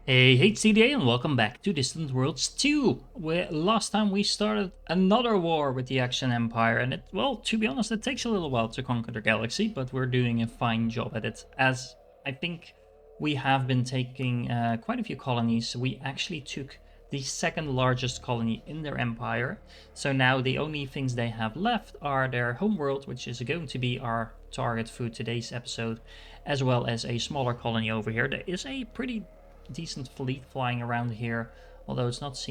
Hey CDA and welcome back to Distant Worlds 2, where last time we started another war with the Action Empire, and well, to be honest, it takes a little while to conquer the galaxy, but we're doing a fine job at it, as I think we have been taking quite a few colonies. We actually took the second largest colony in their empire, so now the only things they have left are their homeworld, which is going to be our target for today's episode, as well as a smaller colony over here. There is a pretty decent fleet flying around here, although it's not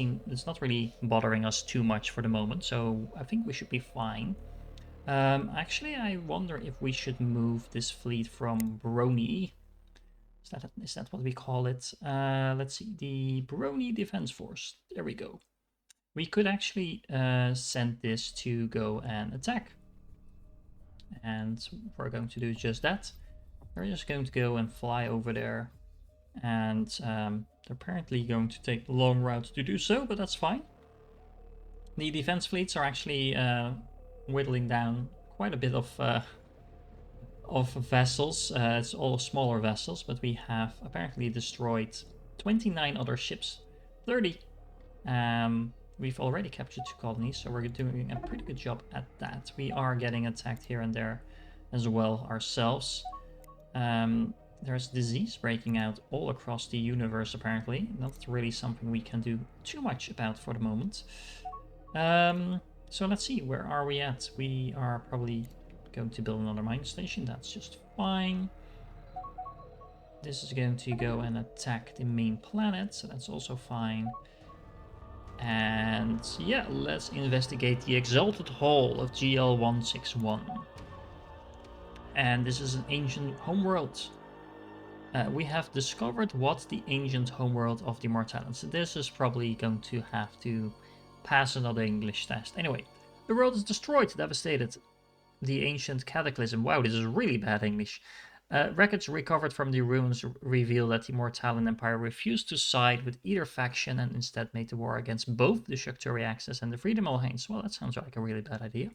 really bothering us too much for the moment, so I think we should be fine. Actually, I wonder if we should move this fleet from Brony. Is that what we call it? Let's see, the Brony Defense Force. There we go. We could actually send this to go and attack. And we're going to do just that. We're just going to go and fly over there, and they're apparently going to take long routes to do so, but that's fine. The defense fleets are actually whittling down quite a bit of vessels. It's all smaller vessels, but we have apparently destroyed 29 other ships, 30. We've already captured 2 colonies, so we're doing a pretty good job at that. We are getting attacked here and there as well ourselves. There's disease breaking out all across the universe, apparently. Not really something we can do too much about for the moment. So let's see, where are we at? We are probably going to build another mine station. That's just fine. This is going to go and attack the main planet, so that's also fine. And yeah, let's investigate the Exalted Hall of GL161. And this is an ancient homeworld. We have discovered what the ancient homeworld of the Mortallons. So this is probably going to have to pass another English test. Anyway, the world is destroyed, devastated. The ancient cataclysm. Wow, this is really bad English. Records recovered from the ruins reveal that the Mortallan Empire refused to side with either faction and instead made the war against both the Shakturi Axis and the Freedom Alliance. Well, that sounds like a really bad idea.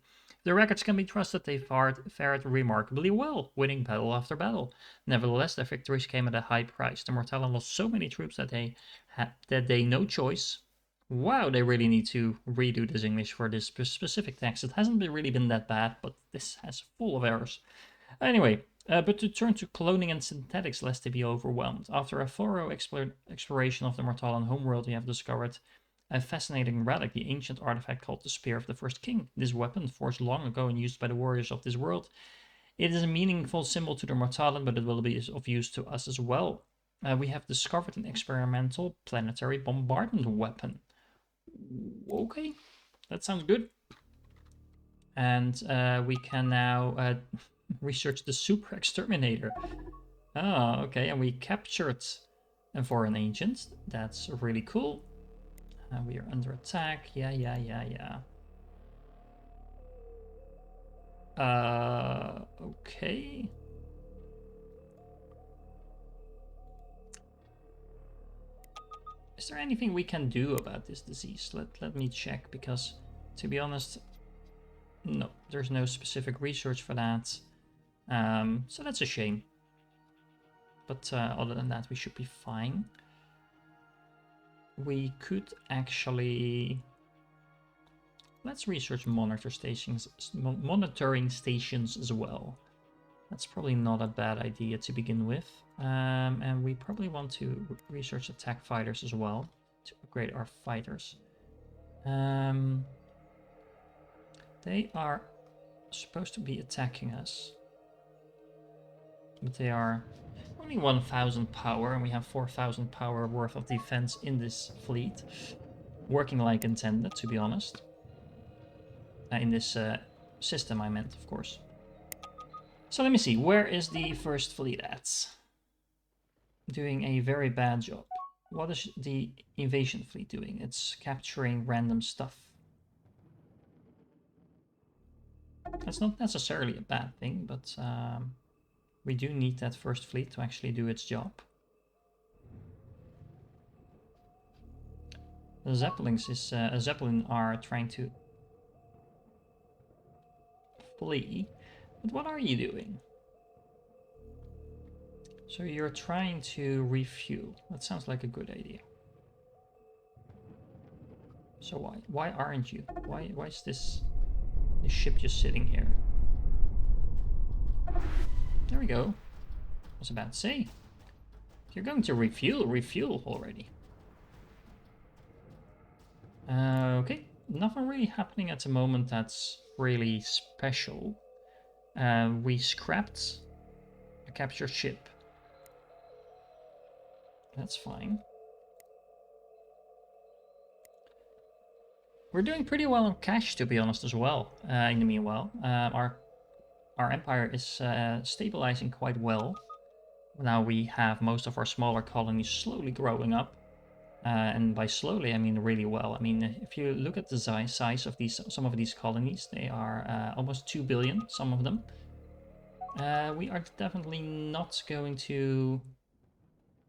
The records can be trusted. They fared remarkably well, winning battle after battle. Nevertheless, their victories came at a high price. The Mortallan lost so many troops that they had no choice. Wow, they really need to redo this English for this specific text. It hasn't really been that bad, but this has full of errors. Anyway, but to turn to cloning and synthetics lest they be overwhelmed. After a thorough exploration of the Mortallan homeworld, we have discovered a fascinating relic, the ancient artifact called the Spear of the First King. This weapon, forged long ago and used by the warriors of this world, it is a meaningful symbol to the Mortallan, but it will be of use to us as well. We have discovered an experimental planetary bombardment weapon. Okay, that sounds good. And we can now research the Super Exterminator. Oh, okay, and we captured a foreign agent. That's really cool. We are under attack. Yeah. Okay. Is there anything we can do about this disease? Let me check, because to be honest, no, there's no specific research for that. So that's a shame. But other than that, we should be fine. We could actually... Let's research monitoring stations as well. That's probably not a bad idea to begin with. And we probably want to research attack fighters as well to upgrade our fighters. They are supposed to be attacking us, but they are only 1,000 power, and we have 4,000 power worth of defense in this fleet. Working like intended, to be honest. In this system, I meant, of course. So let me see, where is the first fleet at? Doing a very bad job. What is the invasion fleet doing? It's capturing random stuff. That's not necessarily a bad thing, but we do need that first fleet to actually do its job. The Zeppelin are trying to flee. But what are you doing? So you're trying to refuel. That sounds like a good idea. So why? Why aren't you? Why is this ship just sitting here? There we go. I was about to say. If you're going to refuel already. Okay, nothing really happening at the moment that's really special. We scrapped a captured ship. That's fine. We're doing pretty well on cash, to be honest, as well. In the meanwhile, our empire is stabilizing quite well. Now we have most of our smaller colonies slowly growing up. And by slowly, I mean really well. I mean, if you look at the size of some of these colonies, they are almost 2 billion, some of them. We are definitely not going to...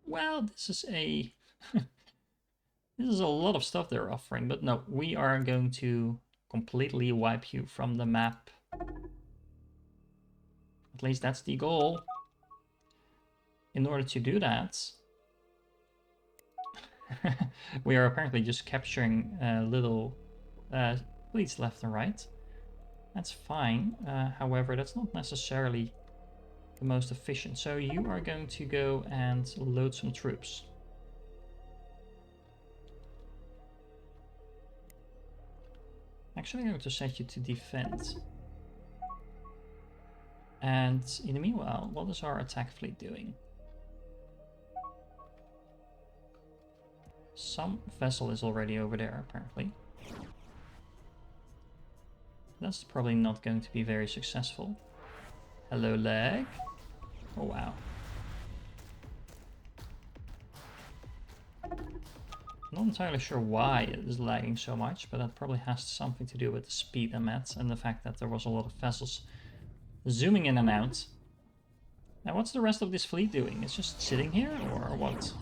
Well, this is a... this is a lot of stuff they're offering, but no, we are going to completely wipe you from the map. At least that's the goal. In order to do that, we are apparently just capturing little fleets left and right. That's fine. However, that's not necessarily the most efficient. So you are going to go and load some troops. Actually, I'm going to set you to defend. And in the meanwhile, what is our attack fleet doing? Some vessel is already over there, apparently. That's probably not going to be very successful. Hello, lag. Oh, wow. Not entirely sure why it is lagging so much, but that probably has something to do with the speed I'm at and the fact that there was a lot of vessels zooming in and out. Now, what's the rest of this fleet doing? It's just sitting here, or what?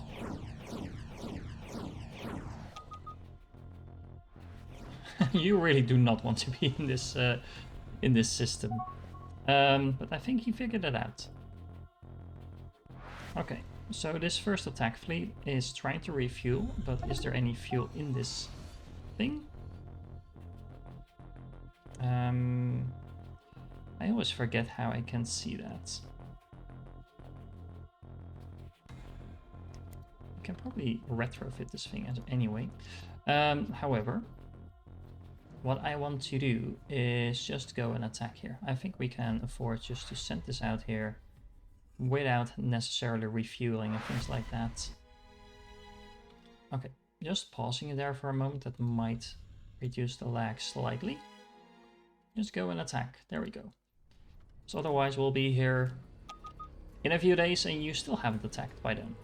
You really do not want to be in this system. But I think he figured it out. Okay, so this first attack fleet is trying to refuel, but is there any fuel in this thing? I always forget how I can see that. I can probably retrofit this thing anyway. However, what I want to do is just go and attack here. I think we can afford just to send this out here without necessarily refueling and things like that. Okay, just pausing it there for a moment. That might reduce the lag slightly. Just go and attack. There we go. So otherwise we'll be here in a few days and you still haven't attacked by then.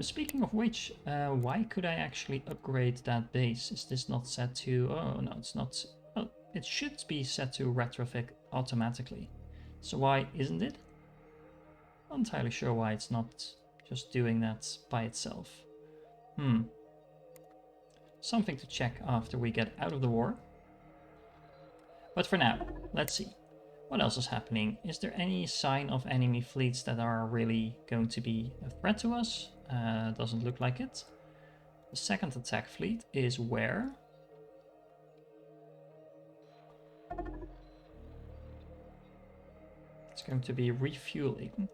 Speaking of which, why could I actually upgrade that base? Is this not set to... Oh, no, it's not... Oh, it should be set to retrofit automatically. So why isn't it? Not entirely sure why it's not just doing that by itself. Something to check after we get out of the war. But for now, let's see. What else is happening? Is there any sign of enemy fleets that are really going to be a threat to us? Doesn't look like it. The second attack fleet is where? It's going to be refueling.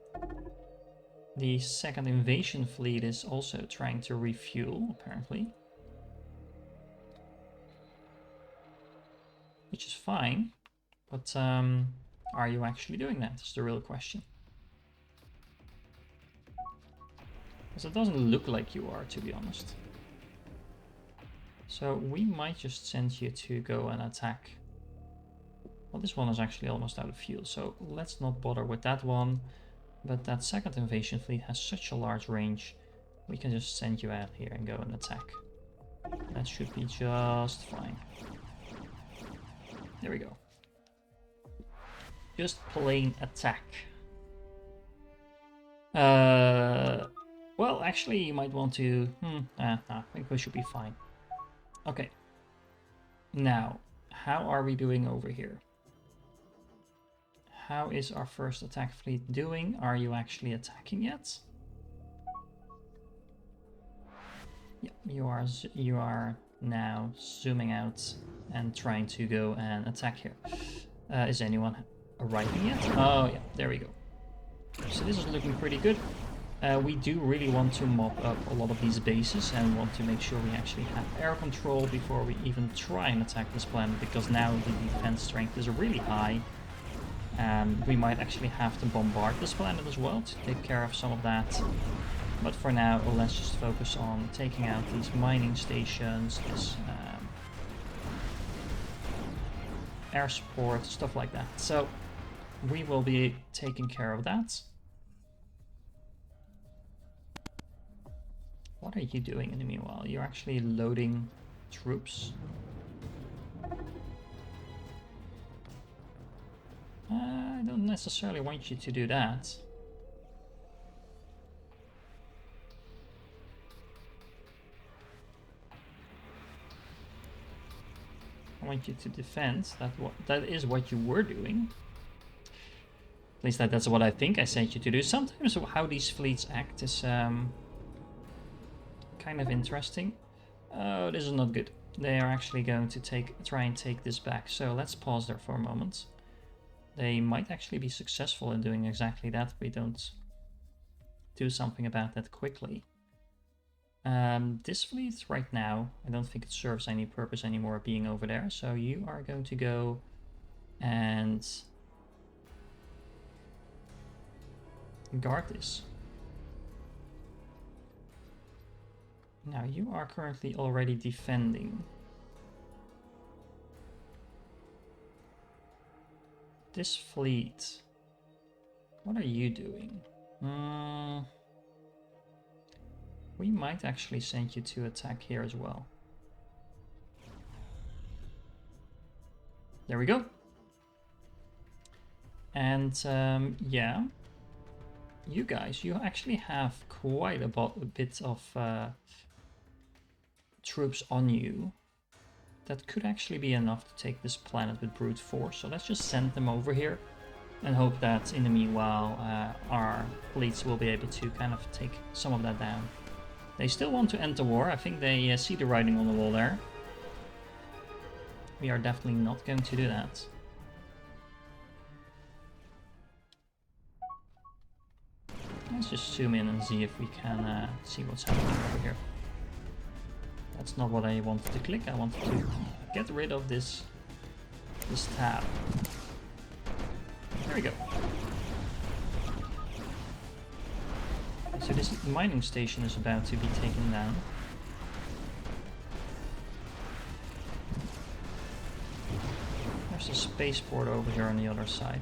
The second invasion fleet is also trying to refuel, apparently. Which is fine, but are you actually doing that? Is the real question. Because it doesn't look like you are, to be honest. So we might just send you to go and attack. Well, this one is actually almost out of fuel, so let's not bother with that one. But that second invasion fleet has such a large range, we can just send you out here and go and attack. That should be just fine. There we go. Just plain attack. Well, actually, you might want to... I think we should be fine. Okay. Now, how are we doing over here? how is our first attack fleet doing? Are you actually attacking yet? Yeah, you are now zooming out and trying to go and attack here. Is anyone arriving yet? Oh yeah, there we go. So this is looking pretty good. We do really want to mop up a lot of these bases and want to make sure we actually have air control before we even try and attack this planet, because now the defense strength is really high. We might actually have to bombard this planet as well to take care of some of that. But for now, let's just focus on taking out these mining stations, this air support, stuff like that. So we will be taking care of that. What are you doing in the meanwhile? You're actually loading troops. I don't necessarily want you to do that. I want you to defend. That is what you were doing. At least that's what I think I sent you to do. Sometimes how these fleets act is kind of interesting. Oh, this is not good. They are actually going to try and take this back. So let's pause there for a moment. They might actually be successful in doing exactly that if we don't do something about that quickly. This fleet right now, I don't think it serves any purpose anymore being over there. So you are going to go and guard this. Now you are currently already defending. This fleet, what are you doing? We might actually send you to attack here as well. There we go. And yeah, you guys, you actually have quite a bit of troops on you. That could actually be enough to take this planet with brute force. So let's just send them over here and hope that in the meanwhile our fleets will be able to kind of take some of that down. They still want to end the war. I think they see the writing on the wall there. We are definitely not going to do that. Let's just zoom in and see if we can see what's happening over here. That's not what I wanted to click. I wanted to get rid of this tab. There we go. So this mining station is about to be taken down. There's a spaceport over here on the other side.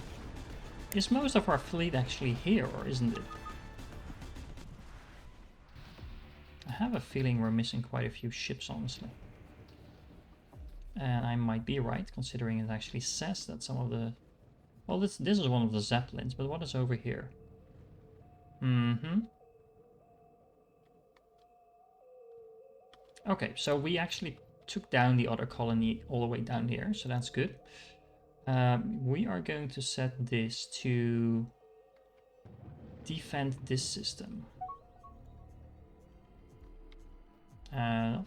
Is most of our fleet actually here, or isn't it? I have a feeling we're missing quite a few ships, honestly. And I might be right, considering it actually says that some of the... Well, this is one of the Zeppelins, but what is over here? Okay, so we actually took down the other colony all the way down here, so that's good. We are going to set this to defend this system.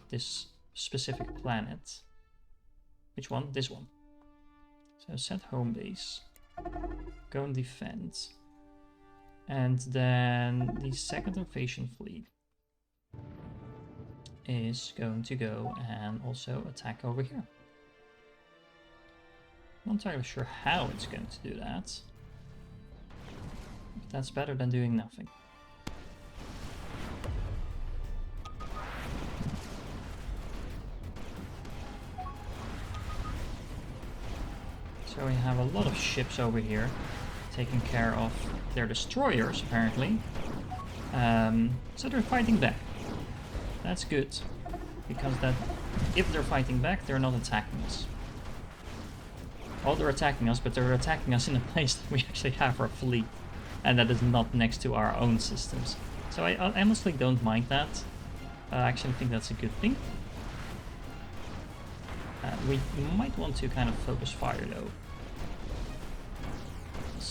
This specific planet. Which one? This one. So set home base. Go and defend. And then the second invasion fleet is going to go and also attack over here. Not entirely sure how it's going to do that. But that's better than doing nothing. So we have a lot of ships over here taking care of their destroyers, apparently. So they're fighting back. That's good, because if they're fighting back, they're not attacking us. Oh, they're attacking us, but they're attacking us in a place that we actually have our fleet, and that is not next to our own systems. So I honestly don't mind that. I actually think that's a good thing. We might want to kind of focus fire though.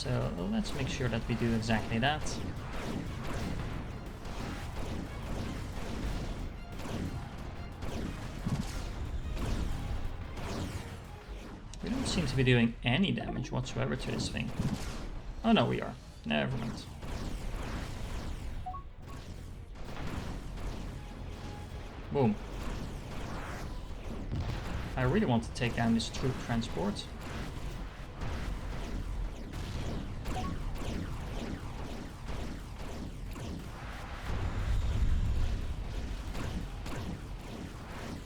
So let's make sure that we do exactly that. We don't seem to be doing any damage whatsoever to this thing. Oh no, we are. Never mind. Boom. I really want to take down this troop transport.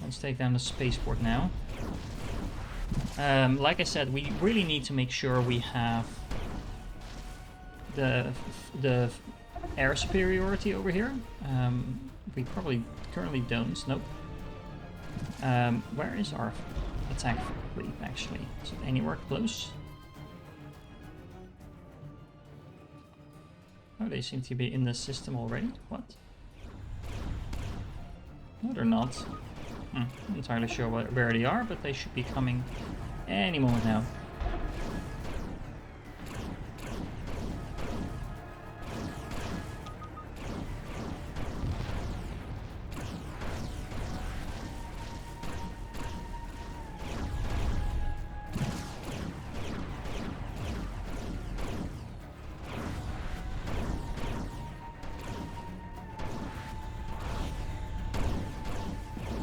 Let's take down the spaceport now. Like I said, we really need to make sure we have the air superiority over here. We probably currently don't. Nope. Where is our attack fleet actually? Is it anywhere close? Oh, they seem to be in the system already. What? No, they're not. Not entirely sure where they are, but they should be coming any moment now.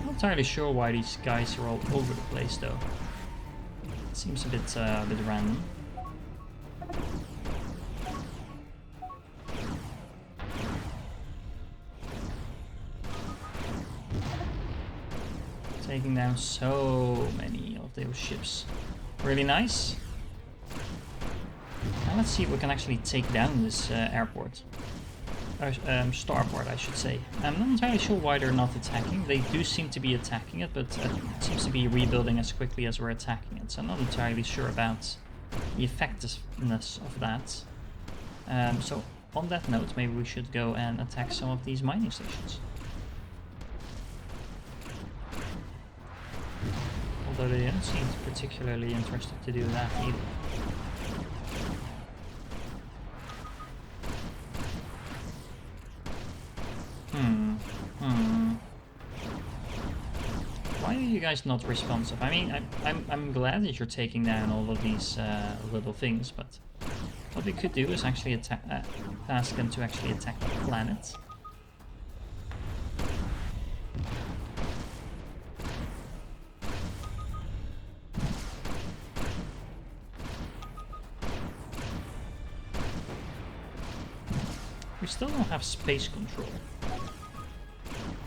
Not entirely sure why these guys are all over the place though. It seems a bit random. Taking down so many of those ships. Really nice. Now let's see if we can actually take down this airport. Starport, I should say. I'm not entirely sure why they're not attacking. They do seem to be attacking it, but it seems to be rebuilding as quickly as we're attacking it. So I'm not entirely sure about the effectiveness of that. So on that note, maybe we should go and attack some of these mining stations. Although they don't seem particularly interested to do that either. Why are you guys not responsive? I mean, I'm glad that you're taking down all of these little things, but what we could do is actually ask them to actually attack the planet. We still don't have space control.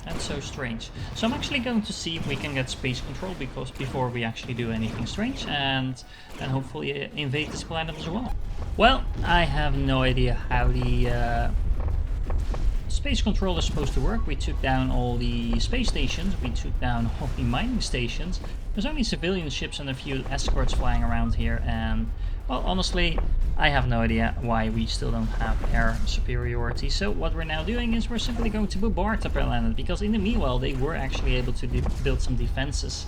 That's so strange. So I'm actually going to see if we can get space control before we actually do anything strange and hopefully invade this planet as well. Well, I have no idea how the space control is supposed to work. We took down all the space stations, we took down all the mining stations. There's only civilian ships and a few escorts flying around here, and well, honestly, I have no idea why we still don't have air superiority. So what we're now doing is we're simply going to bombard the planet, because in the meanwhile they were actually able to build some defenses.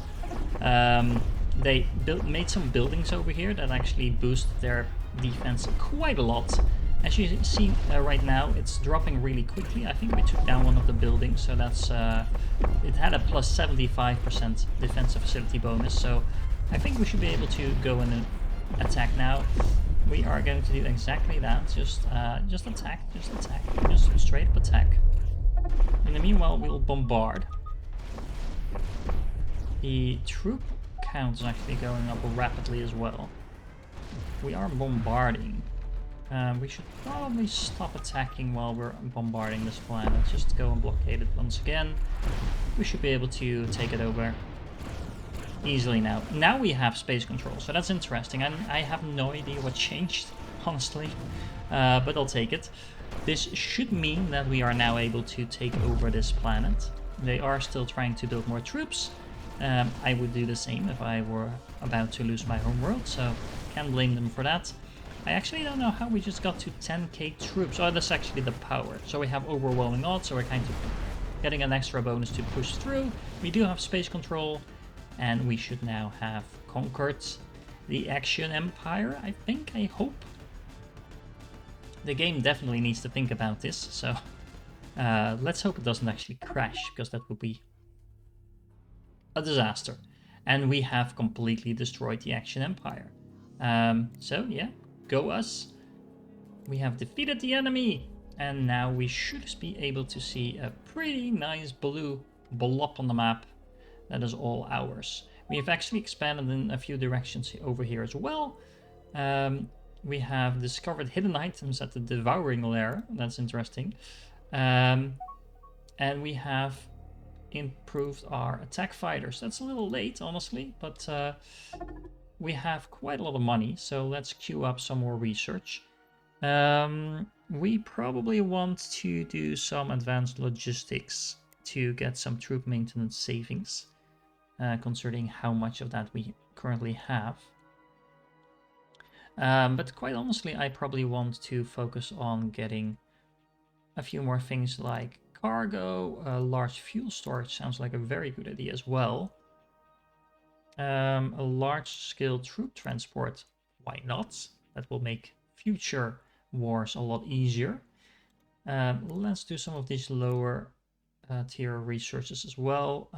They made some buildings over here that actually boost their defense quite a lot. As you see right now, it's dropping really quickly. I think we took down one of the buildings, so that's it had a plus 75% defensive facility bonus. So I think we should be able to go and attack now. We are going to do exactly that. Just attack, just straight up attack. In the meanwhile, we'll bombard. The troop count is actually going up rapidly as well. We are bombarding. We should probably stop attacking while we're bombarding this planet. Just go and blockade it once again. We should be able to take it over easily now. Now we have space control, so that's interesting. I have no idea what changed, honestly, but I'll take it. This should mean that we are now able to take over this planet. They are still trying to build more troops. I would do the same if I were about to lose my homeworld, so can't blame them for that. I actually don't know how we just got to 10k troops. Oh, that's actually the power. So we have overwhelming odds, so we're kind of getting an extra bonus to push through. We do have space control, and we should now have conquered the Action Empire, I think, I hope. The game definitely needs to think about this, so let's hope it doesn't actually crash, because that would be a disaster. And we have completely destroyed the Action Empire. So yeah, go us. We have defeated the enemy, and now we should be able to see a pretty nice blue blob on the map that is all ours. We have actually expanded in a few directions over here as well. We have discovered hidden items at the Devouring Lair. That's interesting. And we have improved our attack fighters. That's a little late, honestly, but we have quite a lot of money, so let's queue up some more research. We probably want to do some advanced logistics to get some troop maintenance savings, considering how much of that we currently have. But quite honestly, I probably want to focus on getting a few more things like cargo. Large fuel storage sounds like a very good idea as well. A large-scale troop transport, why not? That will make future wars a lot easier. Let's do some of these lower tier researches as well.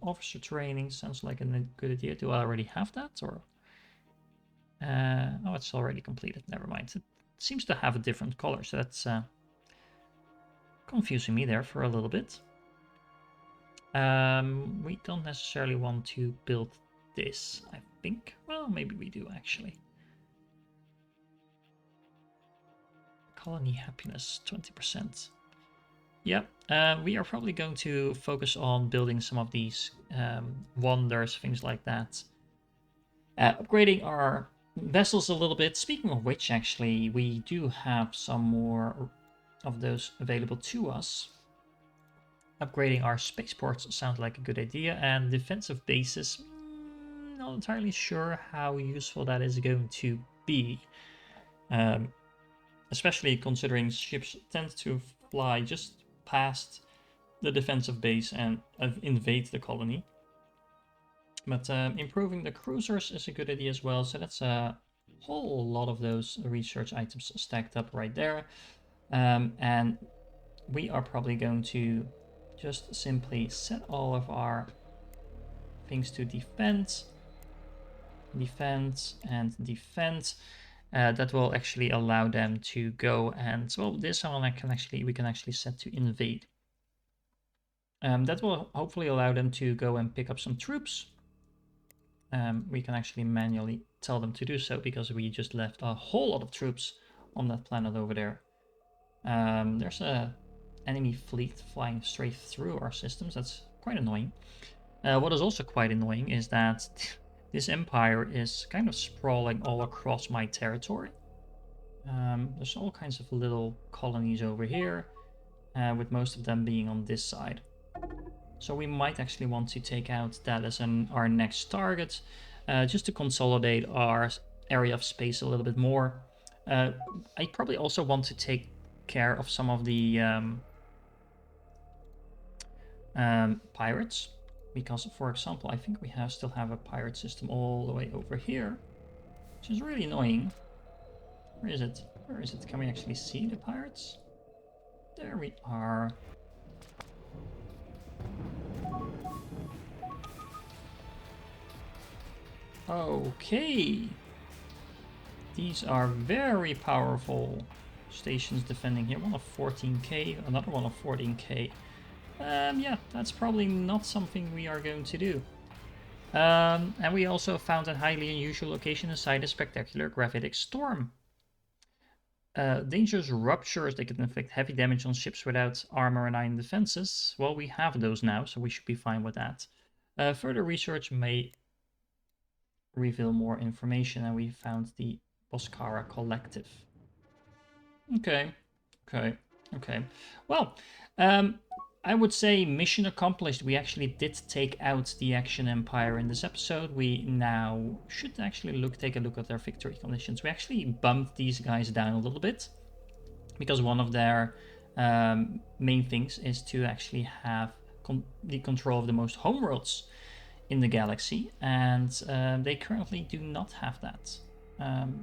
Officer training sounds like a good idea. Do I already have that, or? Oh, it's already completed. Never mind. It seems to have a different color, so that's confusing me there for a little bit. We don't necessarily want to build this, I think. Well, maybe we do, actually. Colony happiness, 20%. Yep, we are probably going to focus on building some of these wonders, things like that. Upgrading our vessels a little bit. Speaking of which, actually, we do have some more of those available to us. Upgrading our spaceports sounds like a good idea, and defensive bases, not entirely sure how useful that is going to be. Especially considering ships tend to fly just past the defensive base and invade the colony. But improving the cruisers is a good idea as well, so that's a whole lot of those research items stacked up right there. And we are probably going to just simply set all of our things to defend, and defend. That will actually allow them to go and, well, this one we can actually set to invade. That will hopefully allow them to go and pick up some troops. We can actually manually tell them to do so because we just left a whole lot of troops on that planet over there. There's a enemy fleet flying straight through our systems. That's quite annoying. What is also quite annoying is that this empire is kind of sprawling all across my territory. There's all kinds of little colonies over here, with most of them being on this side. So we might actually want to take out that as our next target, just to consolidate our area of space a little bit more. I probably also want to take care of some of the pirates, because, for example, I think we still have a pirate system all the way over here, which is really annoying. Where is it? Where is it? Can we actually see the pirates? There we are. Okay. These are very powerful stations defending here. One of 14k, another one of 14k. Yeah, that's probably not something we are going to do. And we also found a highly unusual location inside a spectacular gravitic storm. Dangerous ruptures, they can inflict heavy damage on ships without armor and iron defenses. Well, we have those now, so we should be fine with that. Further research may reveal more information, and we found the Boscara Collective. Okay. Well, I would say mission accomplished. We actually did take out the Action Empire in this episode. We now should actually take a look at their victory conditions. We actually bumped these guys down a little bit, because one of their main things is to actually have the control of the most homeworlds in the galaxy, and they currently do not have that.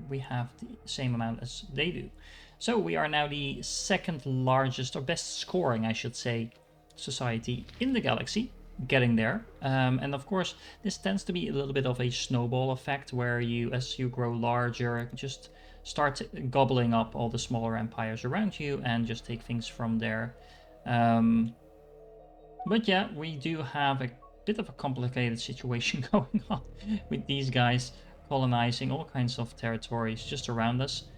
We have the same amount as they do. So we are now the second largest, or best scoring, I should say, society in the galaxy. Getting there. And of course, this tends to be a little bit of a snowball effect where you, as you grow larger, just start gobbling up all the smaller empires around you and just take things from there. But yeah, we do have a bit of a complicated situation going on with these guys colonizing all kinds of territories just around us.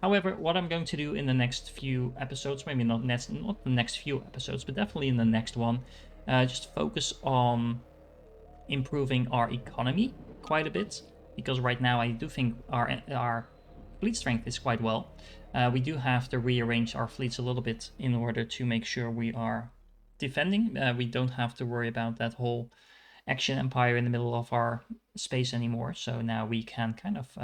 However, what I'm going to do in the next few episodes, maybe not the next few episodes, but definitely in the next one, just focus on improving our economy quite a bit, because right now I do think our fleet strength is quite well. We do have to rearrange our fleets a little bit in order to make sure we are defending. We don't have to worry about that whole action empire in the middle of our space anymore. So now we can kind of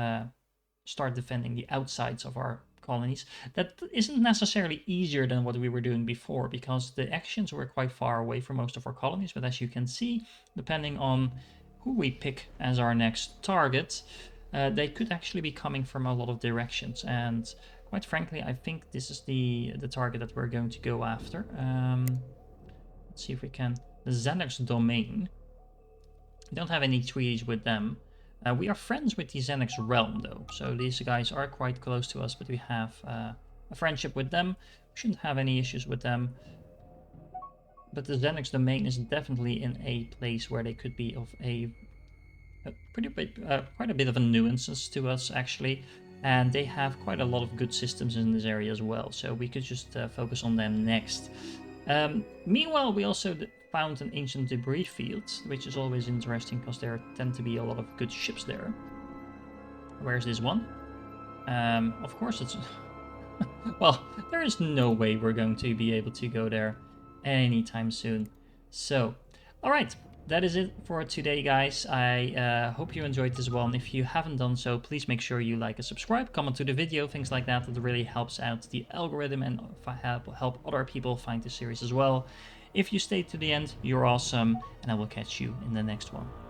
start defending the outsides of our colonies. That isn't necessarily easier than what we were doing before, because the actions were quite far away from most of our colonies. But as you can see, depending on who we pick as our next target, they could actually be coming from a lot of directions. And quite frankly, I think this is the target that we're going to go after. Let's see if we can. The Xanax domain. We don't have any treaties with them. We are friends with the Xanax realm, though, so these guys are quite close to us, but we have a friendship with them. We shouldn't have any issues with them. But the Xanax domain is definitely in a place where they could be of quite a bit of a nuisance to us, actually. And they have quite a lot of good systems in this area as well, so we could just focus on them next. Meanwhile, we also found an ancient debris field, which is always interesting because there tend to be a lot of good ships there. Where's this one? Of course it's... well, there is no way we're going to be able to go there anytime soon. So, alright, that is it for today, guys. I hope you enjoyed this one. If you haven't done so, please make sure you like and subscribe, comment to the video, things like that. That really helps out the algorithm and help other people find the series as well. If you stayed to the end, you're awesome, and I will catch you in the next one.